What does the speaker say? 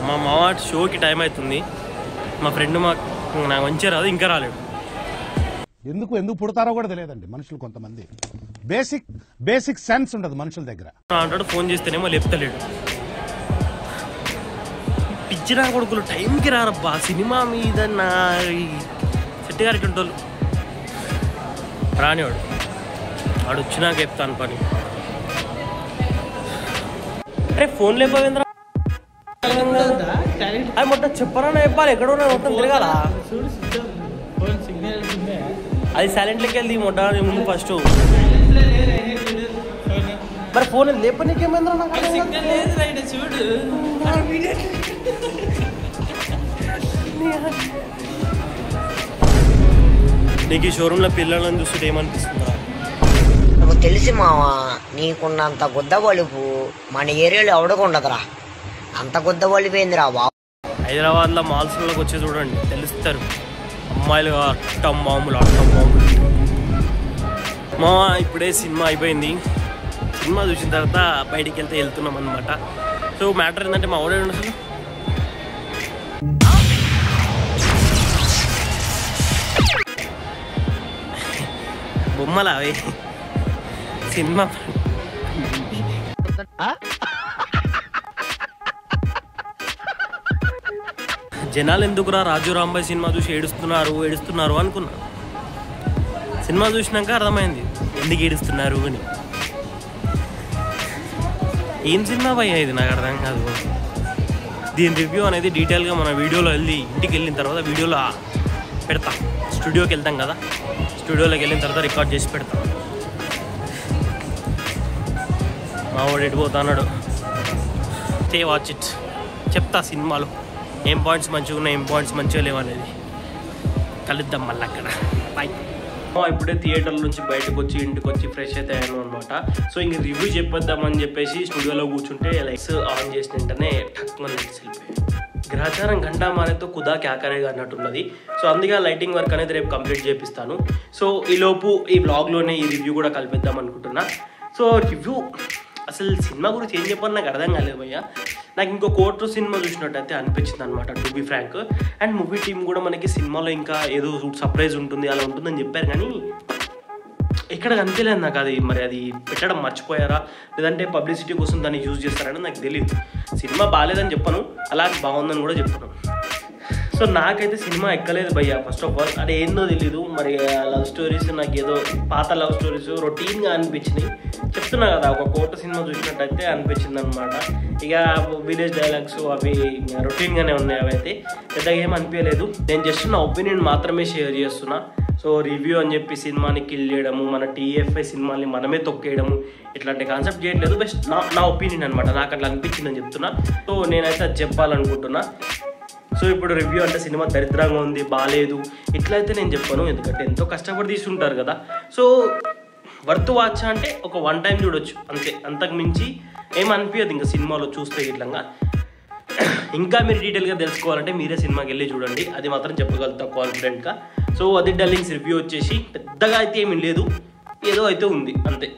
మా మామ షోకి టైం అవుతుంది. మా ఫ్రెండ్ నాకు మంచిగా రాదు, ఇంకా రాలేడు. ఎందుకు పుడతారో కూడా తెలియదండి మనుషులు. కొంతమంది బేసిక్ సెన్స్ ఉండదు మనుషుల దగ్గర. అంటాడు, ఫోన్ చేస్తేనేమో లేపుతలేడు. పిచ్చిరా కొడుకులు టైంకి రారబ్బా సినిమా మీద. నా శెట్టి గారికి ఉంటారు రానివాడు. వాడు వచ్చినాక చెప్తాను పని. అరే ఫోన్ లేపవేంద్రా, అది మొత్తం చెప్పరా చెప్పాలి. ఎక్కడో మొత్తం తిరగాల. అది సైలెంట్లోకి వెళ్ళి మొట్ట ముందు ఫస్ట్. మరి ఫోన్ లేపనీకేమైందిరా నాకు చూడు. నీకు ఈ షోరూంలో పిల్లలను చూస్తుంటే ఏమనిపిస్తుందా? నాకు తెలిసి మావా, నీకున్నంత గుద్ద బలుపు మన ఏరియాలో ఎవడకుండదురా. అంత గుద్ద బలిపోయిందిరా బాబు. హైదరాబాద్లో మాల్స్లోకి వచ్చి చూడండి, తెలుస్తారు అమ్మాయిలు అట్టం మామూలు. మా ఇప్పుడే సినిమా అయిపోయింది. సినిమా చూసిన తర్వాత బయటికి వెళ్తున్నాం అనమాట. సో మ్యాటర్ ఏంటంటే మా వాడే అసలు బొమ్మలా అవి సినిమా. జనాలు ఎందుకురా రాజు రాంబాయ్ సినిమా చూసి ఏడుస్తున్నారు అనుకున్నా. సినిమా చూసినాక అర్థమైంది ఎందుకు ఏడుస్తున్నారు అని. ఏం సినిమా భయ్యా ఇది, నాకు అర్థం కాదు. దీని రివ్యూ అనేది డీటెయిల్గా మన వీడియోలో ఇంటికి వెళ్ళిన తర్వాత వీడియోలో పెడతాం. స్టూడియోకి వెళ్తాం కదా, స్టూడియోలోకి వెళ్ళిన తర్వాత రికార్డ్ చేసి పెడతాం. మా వాడు ఎడిపోతున్నాడు. వాచ్ ఇట్, చెప్తా సినిమాలో ఏం పాయింట్స్ మంచిగా ఉన్నాయి, ఏం పాయింట్స్ మంచిగా లేవనేది. కలుద్దాం మళ్ళీ అక్కడ. బాయ్. ఇప్పుడే థియేటర్ నుంచి బయటకు వచ్చి ఇంటికి వచ్చి ఫ్రెష్ అయితే అయ్యాను అనమాట. సో ఇంక రివ్యూ చెప్పేద్దామని చెప్పేసి స్టూడియోలో కూర్చుంటే లైట్స్ ఆన్ చేసిన వెంటనే టక్కుమని లైట్స్ వెళ్ళిపోయాయి. గ్రహచారం గంటా మానేతో కుదా క్యాకరేగా అన్నట్టున్నది. సో అందుకే లైటింగ్ వర్క్ అనేది రేపు కంప్లీట్ చేపిస్తాను. సో ఈలోపు ఈ వ్లాగ్లోనే ఈ రివ్యూ కూడా కలిపిద్దాం అనుకుంటున్నా. సో రివ్యూ అసలు సినిమా గురించి ఏం చెప్పాలి నాకు అర్థం కాలేదు భయ్య. నాకు ఇంకో కోర్టు సినిమా చూసినట్టయితే అనిపించింది అనమాట, to be frank. And movie team కూడా మనకి సినిమాలో ఇంకా ఏదో సర్ప్రైజ్ ఉంటుంది అలా ఉంటుందని చెప్పారు, కానీ ఎక్కడ కనిపించలేదు నాకు అది. మరి అది పెట్టడం మర్చిపోయారా లేదంటే పబ్లిసిటీ కోసం దాన్ని యూజ్ చేస్తారని నాకు తెలియదు. సినిమా బాగాలేదని చెప్పను, అలాగే బాగుందని కూడా చెప్పను. సో నాకైతే సినిమా ఎక్కలేదు భయ్య. ఫస్ట్ ఆఫ్ ఆల్ అది ఏందో తెలీదు. మరి లవ్ స్టోరీస్ నాకు ఏదో పాత లవ్ స్టోరీస్ రొటీన్గా అనిపించినాయి. చెప్తున్నా కదా, ఒక కోట సినిమా చూసినట్టయితే అనిపించింది అనమాట. ఇక విలేజ్ డైలాగ్స్ అవి రొటీన్గానే ఉన్నాయి, అవి అయితే పెద్దగా ఏం అనిపించలేదు. నేను జస్ట్ నా ఒపీనియన్ మాత్రమే షేర్ చేస్తున్నా. సో రివ్యూ అని చెప్పి సినిమాని కిల్ చేయడము, మన టీఎఫ్ఐ సినిమాని మనమే తొక్కేయడము, ఇట్లాంటి కాన్సెప్ట్ చేయట్లేదు. బెస్ట్ నా ఒపీనియన్ అనమాట, నాకు అట్లా అనిపించిందని చెప్తున్నా. సో నేనైతే అది చెప్పాలనుకుంటున్నా. సో ఇప్పుడు రివ్యూ అంటే సినిమా దరిద్రంగా ఉంది, బాగాలేదు ఇట్లయితే నేను చెప్పాను, ఎందుకంటే ఎంతో కష్టపడి తీసుకుంటారు కదా. సో వర్త్ వాచ్ అంటే ఒక వన్ టైం చూడొచ్చు అంతే, అంతకు మించి ఏమనిపించదు ఇంకా సినిమాలో చూస్తే ఇట్లంగా. ఇంకా మీరు డీటెయిల్గా తెలుసుకోవాలంటే మీరే సినిమాకి వెళ్ళి చూడండి, అది మాత్రం చెప్పగలుగుతా కాన్ఫిడెంట్గా. సో అది డల్లింగ్స్ రివ్యూ వచ్చేసి పెద్దగా అయితే ఏమీ లేదు, ఏదో అయితే ఉంది అంతే.